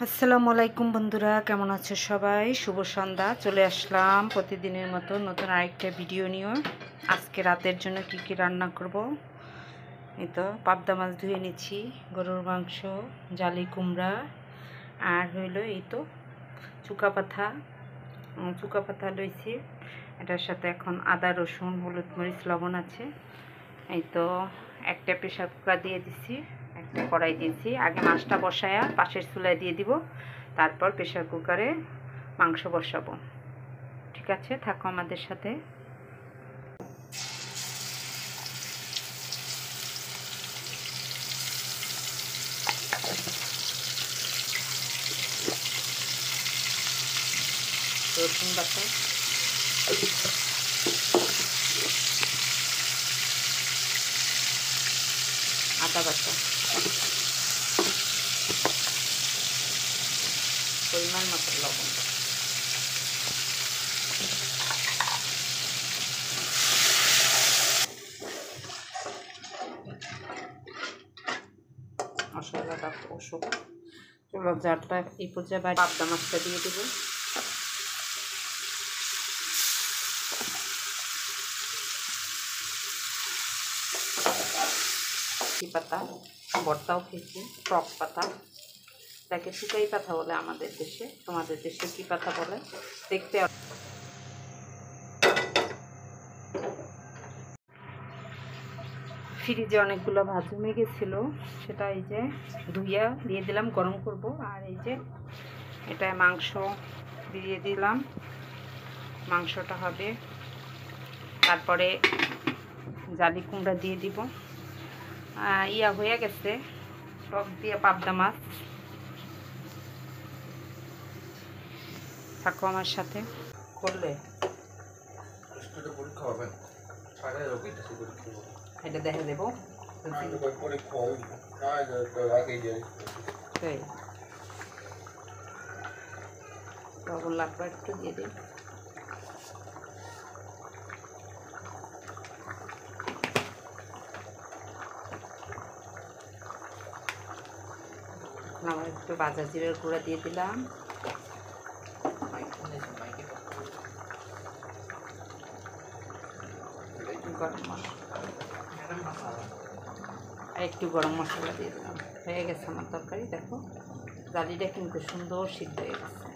আসসালামু আলাইকুম বন্ধুরা, কেমন আছো সবাই? শুভ সন্ধ্যা। চলে আসলাম প্রতিদিনের মতো নতুন আরেকটা ভিডিও নিয়ে। আজকে রাতের জন্য কি কি রান্না করব, এই তো পাবদা মাছ ধুয়ে নিচ্ছি, গরুর মাংস, জালি কুমড়া, আর হইলো এই তো চুকা পাতা লইছি। এটার সাথে এখন আদা রসুন হলুদ মরিচ লবণ আছে। এই তো একটা প্রেসার কুকার দিয়ে দিছি, একটা কড়াই দিয়েছি। আগে মাছটা বসায়া পাশের চুলায় দিয়ে দিব, তারপর প্রেসার কুকারে মাংস বসাবো। ঠিক আছে, থাকো আমাদের সাথে। রসুন বাটা, আদা বাটা, পরিমাণ মতো লবণ, মশলাটা কষুক। চলো জারটা এই পর্যায়ে পাবদা মাছটা দিয়ে দেবো। পাতা ভর্তাও খেয়েছি, টক পাতা, তাকে শুকাই পাতা বলে আমাদের দেশে। তোমাদের দেশে কি পাতা বলে? দেখতে ফ্রিজে অনেকগুলো ভাত জমে গেছিলো, সেটা এই যে ধুইয়া দিয়ে দিলাম, গরম করব। আর এই যে এটা মাংস দিয়ে দিলাম, মাংসটা হবে। তারপরে জালি কুমড়া দিয়ে দিব। ইয়া হয়ে গেছে, টক দিয়ে পাবদা মাছ। থাকো আমার সাথে। করলে এটা দেখে দেবো। লবণ লাগবে একটু, দিয়ে দিই। আবার একটু ভাজা জিরের গুঁড়া দিয়ে দিলাম। গরম মশলা আর একটু গরম মশলা দিয়ে দিলাম। হয়ে গেছে আমার তরকারি। দেখো জালিটা কিন্তু সুন্দর সিদ্ধ হয়ে গেছে।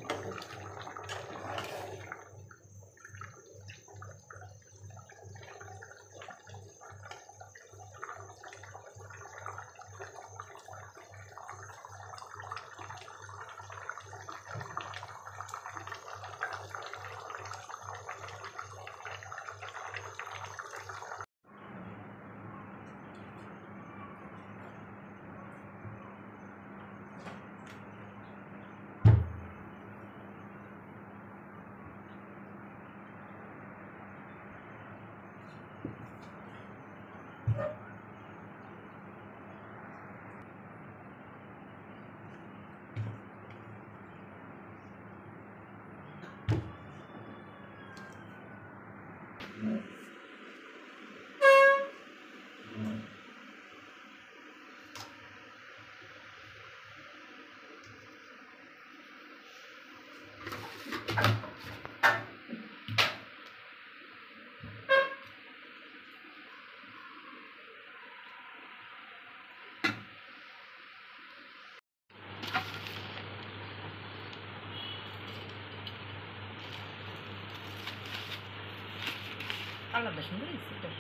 কালারটা সুন্দর হয়েছে এটা।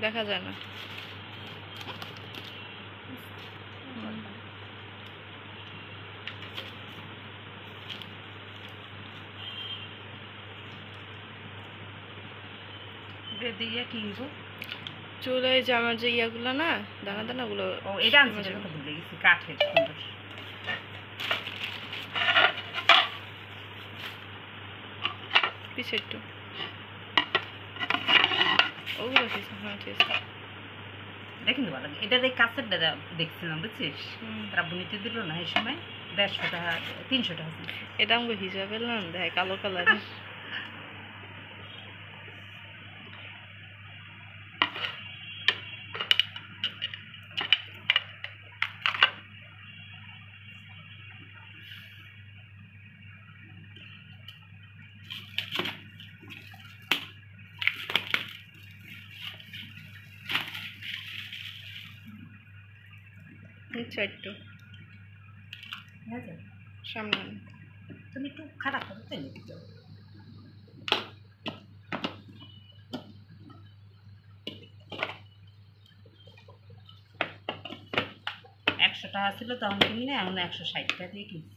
দেখা যায় না। দিয়ে কি দিব? চুলায় যে আমার যে ইয়াগুলো না, দানা দানাগুলো, এটা আনছি, ভুলে গেছি, কাঠের সুন্দর। পিছে একটু ওগুলো ঠিক আছে। এটা কিন্তু ভালো লাগে। এটার এই কাছের দেখছিলাম বুঝছিস, তারা বুনিতে দিল না এই সময় 150 টাকা 300 টাকা ছিল। এটা আমাকে হিসাবে না দেয় কালো কালারের। একটু ঠিক আছে, সামনে তুমি একটু খারাপ করো তাই নাকি তো? 100 টাকা ছিল তখন কিনি না, এখন 160 টাকা দিয়ে কিনছি।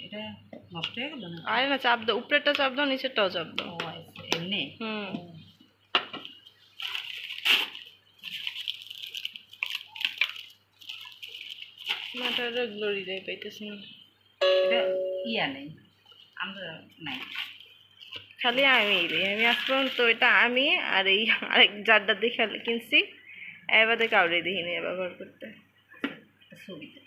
এটা নষ্ট হয়ে গেল না? আরে না, চাপ দাও, উপরেরটা চাপ দাও, নিচেরটাও চাপ দাও। ও আচ্ছা, এমনি। মাথাটা গ্লোরি দেয় পাইতেছি না। এটা ইয়া নেই, আমরা নাই, খালি আমি আজ পর্যন্ত এটা আমি আর এই আরেক জারটা দেখে কিনছি, এবারে কাউরে দেখিনি ব্যবহার করতে। ছবিতে